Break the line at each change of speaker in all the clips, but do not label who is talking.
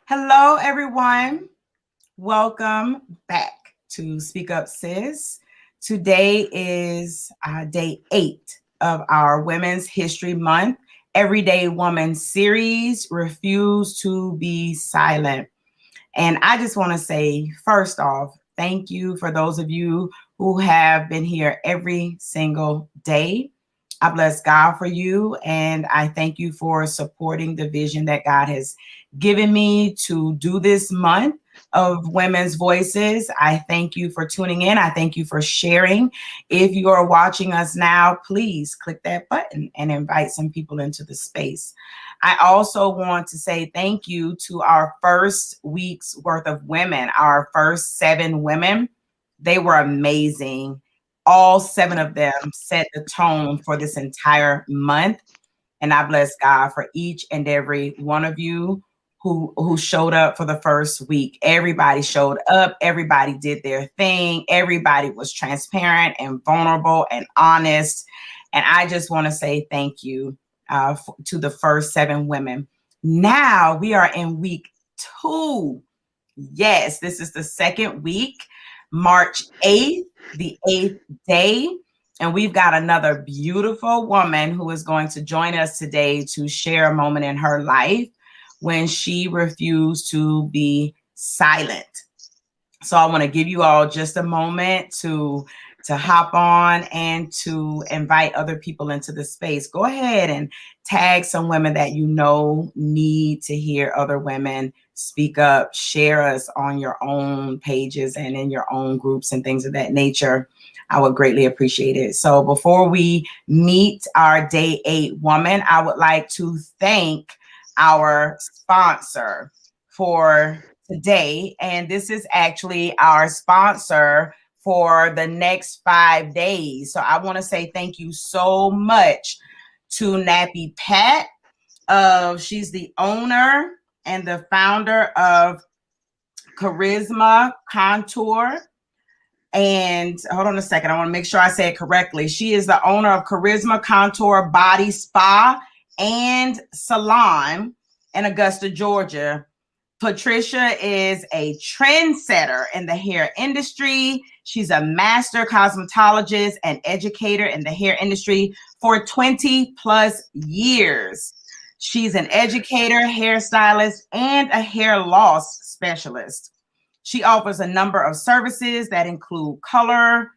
Hello, everyone. Welcome back to Speak Up Sis. Today is day 8 of our Women's History Month Everyday Woman series, Refuse to Be Silent. And I just want to say, first off, thank you for those of you who have been here every single day. I bless God for you, and I thank you for supporting the vision that God has given me to do this month of women's voices. I thank you for tuning in. I thank you for sharing. If you are watching us now, please click that button and invite some people into the space. I also want to say thank you to our first week's worth of women, our first 7 women. They were amazing. All 7 of them set the tone for this entire month. And I bless God for each and every one of you who showed up for the first week. Everybody showed up. Everybody did their thing. Everybody was transparent and vulnerable and honest. And I just want to say thank you to the first 7 women. Now we are in week 2. Yes, this is the second week, March 8th, the 8th day. And we've got another beautiful woman who is going to join us today to share a moment in her life when she refused to be silent. So I want to give you all just a moment to hop on and to invite other people into the space. Go ahead and tag some women that you know need to hear other women speak up. Share us on your own pages and in your own groups and things of that nature. I would greatly appreciate it. So before we meet our day 8 woman, I would like to thank our sponsor for today. And this is actually our sponsor for the next 5 days. So I want to say thank you so much to Nappy Pat. She's the owner and the founder of Charisma Contour. And hold on a second, I want to make sure I say it correctly. She is the owner of Charisma Contour Body Spa and Salon in Augusta, Georgia. Patricia is a trendsetter in the hair industry. She's a master cosmetologist and educator in the hair industry for 20 plus years. She's an educator, hairstylist, and a hair loss specialist. She offers a number of services that include color,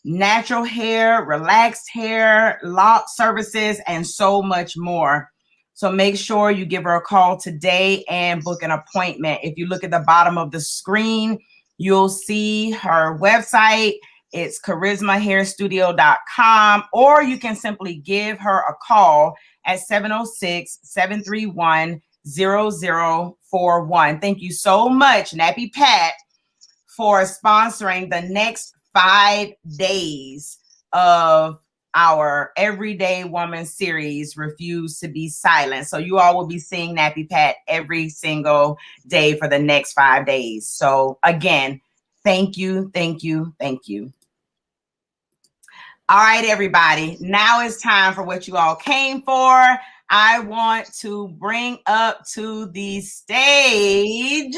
natural hair, relaxed hair, lock services, and so much more. So make sure you give her a call today and book an appointment. If you look at the bottom of the screen, you'll see her website. It's charismahairstudio.com, or you can simply give her a call at 706-731-0041. Thank you so much, Nappy Pat, for sponsoring the next 5 days of our Everyday Woman series, Refuse to Be Silent. So you all will be seeing Nappy Pat every single day for the next 5 days. So again, thank you, thank you, thank you. All right, everybody. Now it's time for what you all came for. I want to bring up to the stage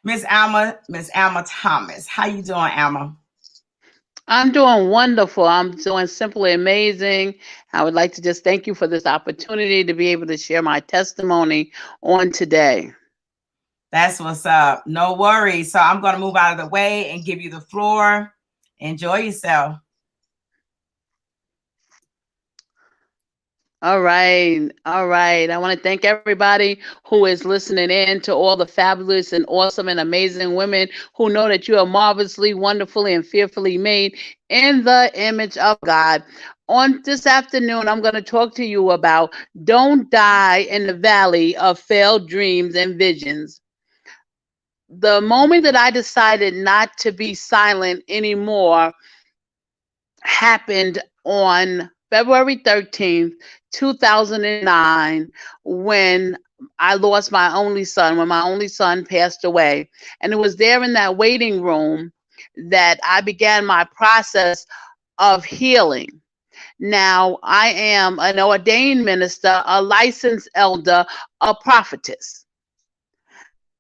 Miss Alma Thomas. How you doing, Alma?
I'm doing wonderful. I'm doing simply amazing. I would like to just thank you for this opportunity to be able to share my testimony on today.
That's what's up. No worries. So I'm going to move out of the way and give you the floor. Enjoy yourself.
All right. All right. I want to thank everybody who is listening in, to all the fabulous and awesome and amazing women who know that you are marvelously, wonderfully, and fearfully made in the image of God. On this afternoon, I'm going to talk to you about don't die in the valley of failed dreams and visions. The moment that I decided not to be silent anymore happened on February 13th, 2009, when I lost my only son, when my only son passed away. And it was there in that waiting room that I began my process of healing. Now, I am an ordained minister, a licensed elder, a prophetess.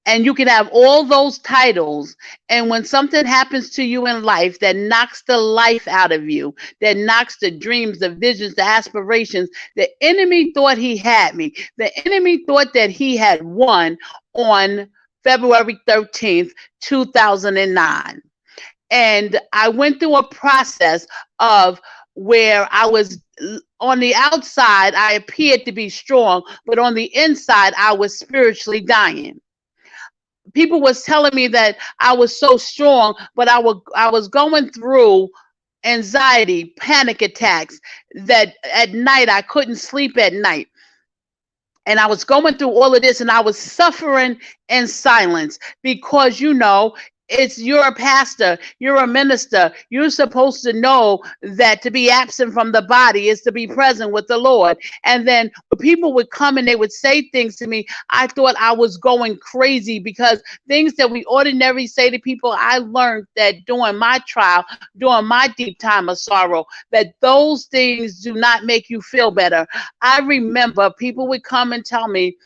And you can have all those titles. And when something happens to you in life that knocks the life out of you, that knocks the dreams, the visions, the aspirations, the enemy thought he had me. The enemy thought that he had won on February 13th, 2009. And I went through a process of where I was on the outside, I appeared to be strong, but on the inside, I was spiritually dying. People was telling me that I was so strong, but I was going through anxiety, panic attacks, that at night I couldn't sleep at night. And I was going through all of this and I was suffering in silence because, you're a pastor, you're a minister, you're supposed to know that to be absent from the body is to be present with the Lord. And then when people would come and they would say things to me, I thought I was going crazy because things that we ordinarily say to people, I learned that during my trial, during my deep time of sorrow, that those things do not make you feel better. I remember people would come and tell me,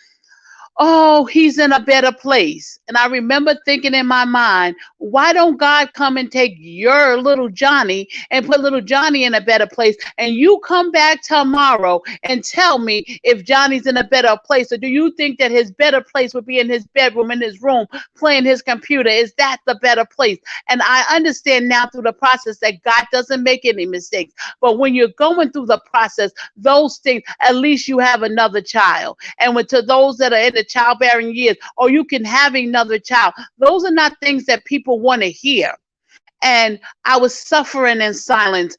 oh, he's in a better place. And I remember thinking in my mind, why don't God come and take your little Johnny and put little Johnny in a better place? And you come back tomorrow and tell me if Johnny's in a better place. Or do you think that his better place would be in his bedroom, in his room, playing his computer? Is that the better place? And I understand now through the process that God doesn't make any mistakes. But when you're going through the process, those things, at least you have another child. And to those that are in the childbearing years, or you can have another child, those are not things that people want to hear. And I was suffering in silence.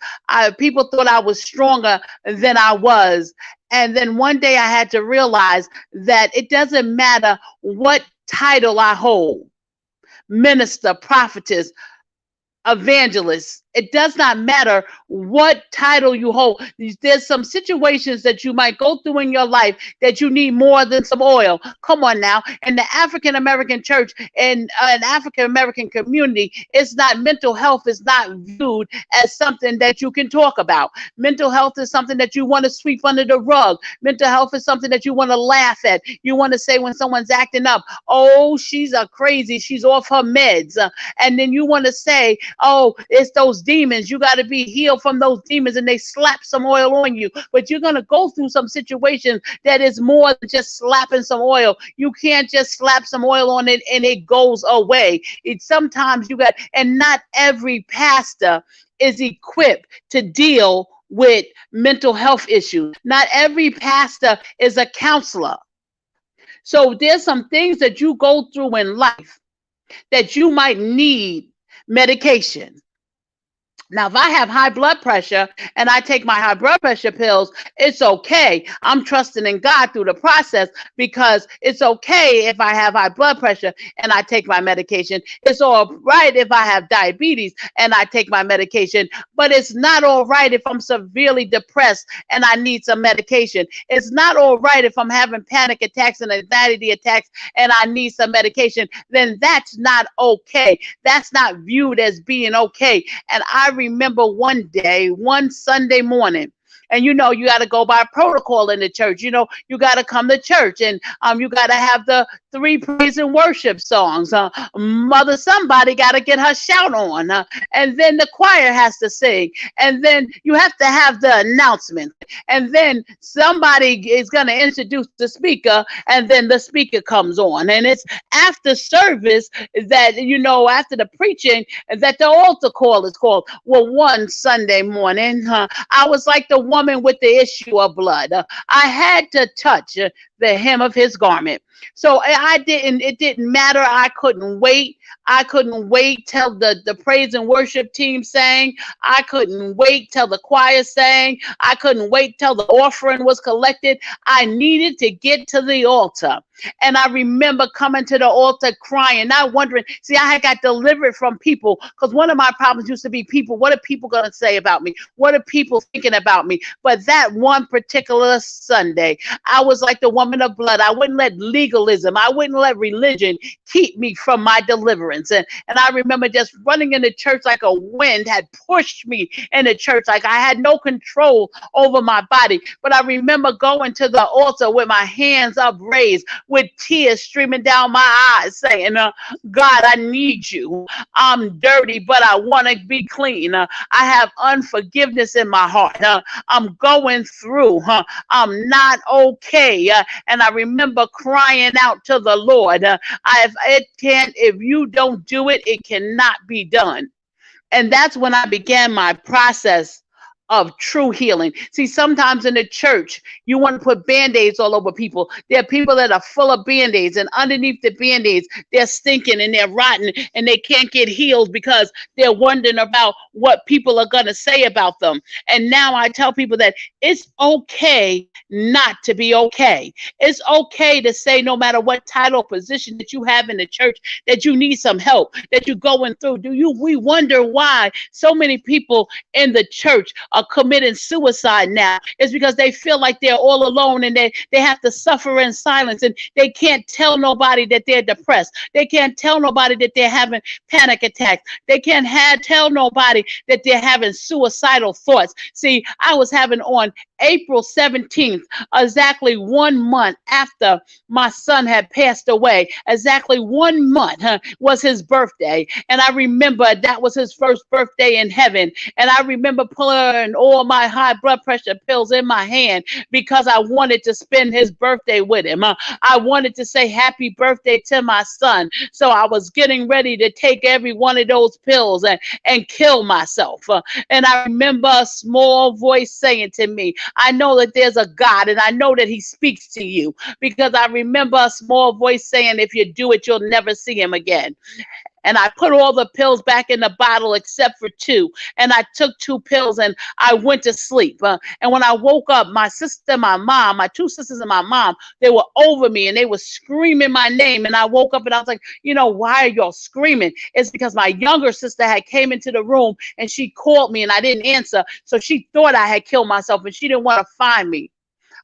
People thought I was stronger than I was. And then one day I had to realize that it doesn't matter what title I hold, minister, prophetess, evangelist. It does not matter what title you hold. There's some situations that you might go through in your life that you need more than some oil. Come on now. In the African American church and an African American community, it's not, mental health is not viewed as something that you can talk about. Mental health is something that you want to sweep under the rug. Mental health is something that you want to laugh at. You want to say when someone's acting up, oh, she's a crazy, she's off her meds. And then you want to say, oh, it's those demons. You got to be healed from those demons, and they slap some oil on you. But you're going to go through some situations that is more than just slapping some oil. You can't just slap some oil on it and it goes away. It's sometimes you got, and not every pastor is equipped to deal with mental health issues. Not every pastor is a counselor. So there's some things that you go through in life that you might need medication. Now, if I have high blood pressure and I take my high blood pressure pills, it's okay. I'm trusting in God through the process, because it's okay if I have high blood pressure and I take my medication. It's all right if I have diabetes and I take my medication, but it's not all right if I'm severely depressed and I need some medication. It's not all right if I'm having panic attacks and anxiety attacks and I need some medication. Then that's not okay. That's not viewed as being okay. And I remember one day, one Sunday morning, and you got to go by protocol in the church. You got to come to church, and you got to have the 3 praise and worship songs. Mother somebody got to get her shout on, and then the choir has to sing, and then you have to have the announcement, and then somebody is going to introduce the speaker, and then the speaker comes on, and it's after service that after the preaching that the altar call is called. Well, one Sunday morning, I was like the woman with the issue of blood. I had to touch the hem of his garment. So it didn't matter. I couldn't wait. I couldn't wait till the praise and worship team sang. I couldn't wait till the choir sang. I couldn't wait till the offering was collected. I needed to get to the altar. And I remember coming to the altar crying, not wondering. See, I had got delivered from people because one of my problems used to be people. What are people going to say about me? What are people thinking about me? But that one particular Sunday, I was like the woman of blood. I wouldn't let legalism, I wouldn't let religion keep me from my deliverance. And I remember just running into church like a wind had pushed me into church, like I had no control over my body. But I remember going to the altar with my hands upraised, with tears streaming down my eyes, saying, God, I need you. I'm dirty, but I want to be clean. I have unforgiveness in my heart. I'm going through. I'm not okay. And I remember crying out to the Lord. If you don't do it, it cannot be done. And that's when I began my process of true healing. See, sometimes in the church, you want to put band-aids all over people. There are people that are full of band-aids, and underneath the band-aids, they're stinking and they're rotten and they can't get healed because they're wondering about what people are going to say about them. And now I tell people that it's okay not to be okay. It's okay to say, no matter what title or position that you have in the church, that you need some help, that you're going through. We wonder why so many people in the church are committing suicide now. It's because they feel like they're all alone, and they have to suffer in silence, and they can't tell nobody that they're depressed. They can't tell nobody that they're having panic attacks. They can't tell nobody that they're having suicidal thoughts. See, I was having on April 17th, exactly 1 month after my son had passed away, exactly 1 month was his birthday. And I remember that was his first birthday in heaven. And I remember pulling all my high blood pressure pills in my hand because I wanted to spend his birthday with him. I wanted to say happy birthday to my son. So I was getting ready to take every one of those pills and kill myself. And I remember a small voice saying to me, I know that there's a God, and I know that he speaks to you, because I remember a small voice saying, if you do it, you'll never see him again. And I put all the pills back in the bottle except for 2. And I took 2 pills and I went to sleep. And when I woke up, my sister, my mom, my 2 sisters and my mom, they were over me and they were screaming my name. And I woke up and I was like, why are y'all screaming? It's because my younger sister had came into the room and she called me and I didn't answer. So she thought I had killed myself and she didn't want to find me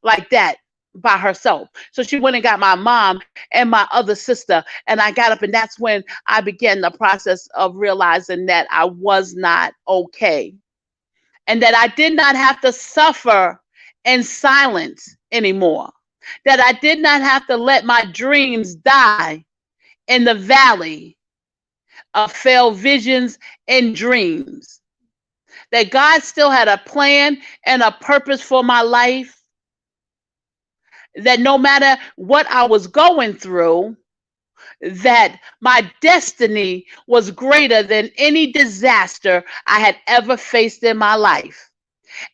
like that by herself. So she went and got my mom and my other sister, and I got up, and that's when I began the process of realizing that I was not okay, and that I did not have to suffer in silence anymore, that I did not have to let my dreams die in the valley of failed visions and dreams, that God still had a plan and a purpose for my life, that no matter what I was going through, that my destiny was greater than any disaster I had ever faced in my life,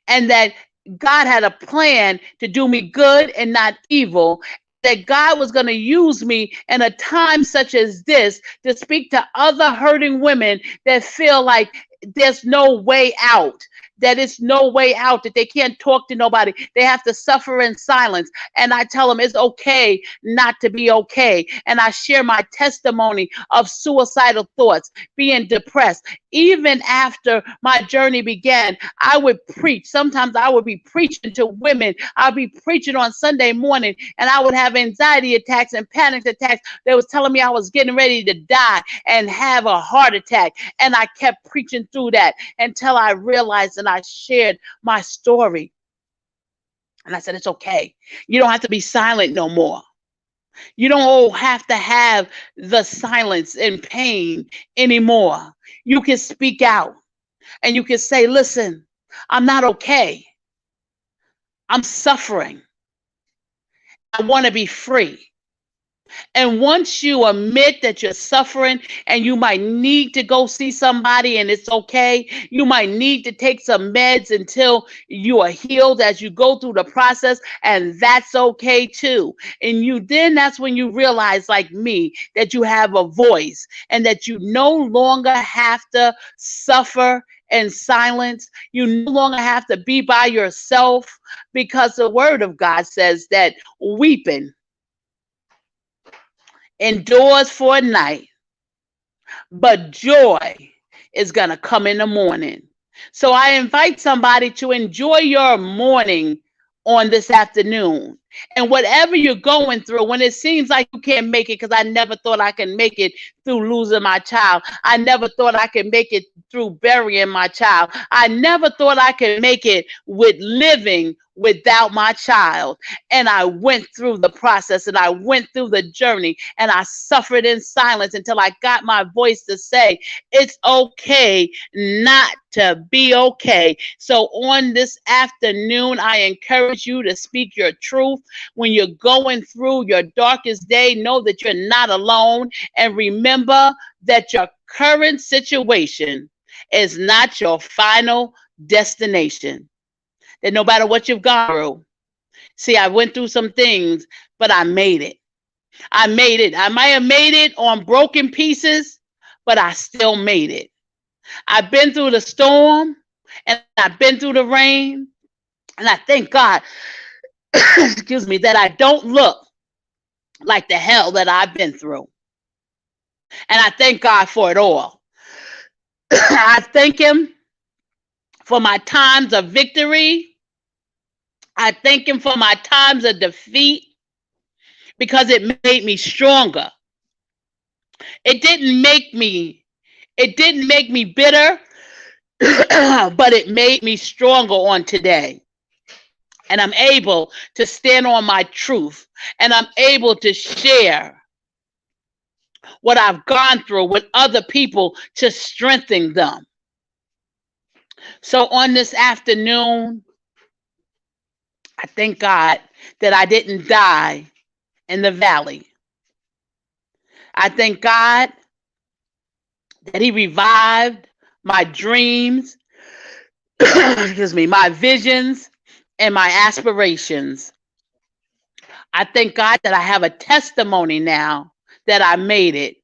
and that God had a plan to do me good and not evil, that God was going to use me in a time such as this to speak to other hurting women that feel like there's no way out, that it's no way out, that they can't talk to nobody. They have to suffer in silence. And I tell them it's okay not to be okay. And I share my testimony of suicidal thoughts, being depressed. Even after my journey began, I would preach. Sometimes I would be preaching to women. I'd be preaching on Sunday morning, and I would have anxiety attacks and panic attacks. They was telling me I was getting ready to die and have a heart attack. And I kept preaching through that until I realized, and I shared my story. And I said, it's okay. You don't have to be silent no more. You don't have to have the silence and pain anymore. You can speak out and you can say, listen, I'm not okay. I'm suffering. I want to be free. And once you admit that you're suffering and you might need to go see somebody and it's okay, you might need to take some meds until you are healed as you go through the process, and that's okay too. And that's when you realize, like me, that you have a voice and that you no longer have to suffer in silence. You no longer have to be by yourself, because the word of God says that weeping endures for a night, but joy is going to come in the morning. So I invite somebody to enjoy your morning on this afternoon. And whatever you're going through, when it seems like you can't make it, because I never thought I could make it through losing my child. I never thought I could make it through burying my child. I never thought I could make it with living without my child. And I went through the process and I went through the journey and I suffered in silence until I got my voice to say, it's okay not to be okay. So on this afternoon, I encourage you to speak your truth. When you're going through your darkest day, know that you're not alone. And remember that your current situation is not your final destination. That no matter what you've gone through, see, I went through some things, but I made it. I made it. I might have made it on broken pieces, but I still made it. I've been through the storm and I've been through the rain. And I thank God, excuse me, that I don't look like the hell that I've been through. And I thank God for it all. I thank Him for my times of victory. I thank Him for my times of defeat because it made me stronger. It didn't make me, it didn't make me bitter, but it made me stronger on today. And I'm able to stand on my truth. And I'm able to share what I've gone through with other people to strengthen them. So on this afternoon, I thank God that I didn't die in the valley. I thank God that He revived my dreams, excuse me, my visions, and my aspirations. I thank God that I have a testimony now that I made it.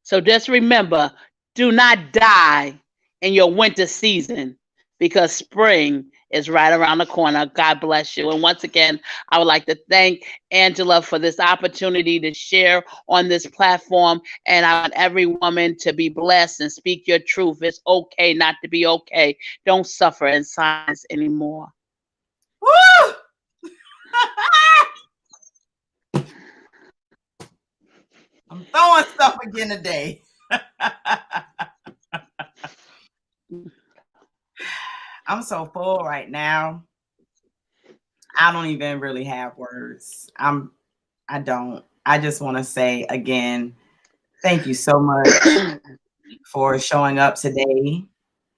So just remember, do not die in your winter season because spring is right around the corner. God bless you. And once again, I would like to thank Angela for this opportunity to share on this platform. And I want every woman to be blessed and speak your truth. It's okay not to be okay. Don't suffer in silence anymore.
Woo! I'm throwing stuff again today. I'm so full right now. I don't even really have words. I don't. I just want to say again, thank you so much for showing up today.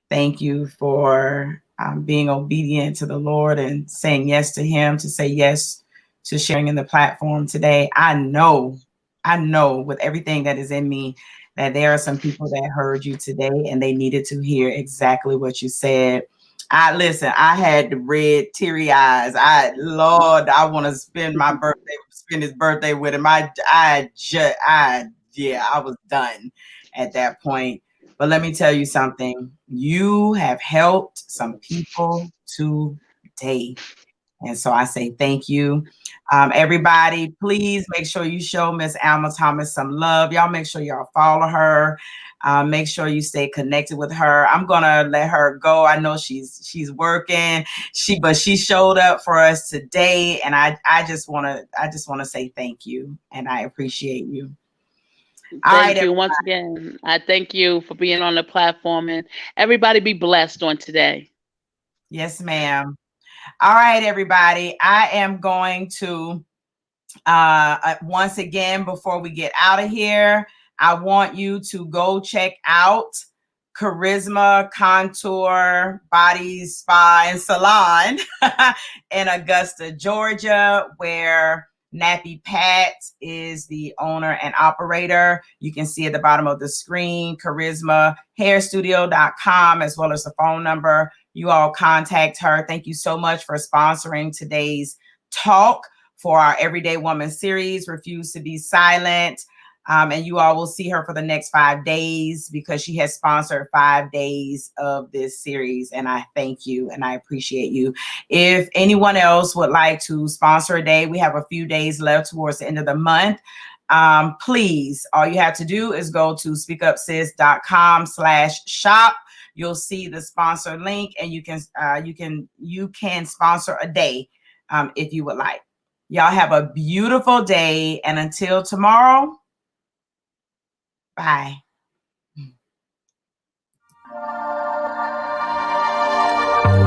Thank you for being obedient to the Lord and saying yes to Him, to say yes to sharing in the platform today. I know with everything that is in me that there are some people that heard you today and they needed to hear exactly what you said. I listen, I had the red teary eyes. Lord, I want to spend his birthday with him. Yeah, I was done at that point. But let me tell you something. You have helped some people today. And so I say thank you. Everybody, please make sure you show Miss Alma Thomas some love. Y'all make sure y'all follow her. Make sure you stay connected with her. I'm gonna let her go. I know she's working. But she showed up for us today, and I just wanna say thank you, and I appreciate you.
Thank you once again. I thank you for being on the platform, and everybody be blessed on today.
Yes, ma'am. All right, everybody. I am going to once again, before we get out of here, I want you to go check out Charisma Contour Body Spa and Salon in Augusta, Georgia, where Nappy Pat is the owner and operator. You can see at the bottom of the screen, charismahairstudio.com, as well as the phone number. You all contact her. Thank you so much for sponsoring today's talk for our Everyday Woman series, Refuse to Be Silent. And you all will see her for the next 5 days because she has sponsored 5 days of this series. And I thank you and I appreciate you. If anyone else would like to sponsor a day, we have a few days left towards the end of the month. Please, all you have to do is go to speakupsis.com/shop. You'll see the sponsor link, and you can sponsor a day if you would like. Y'all have a beautiful day, and until tomorrow, bye.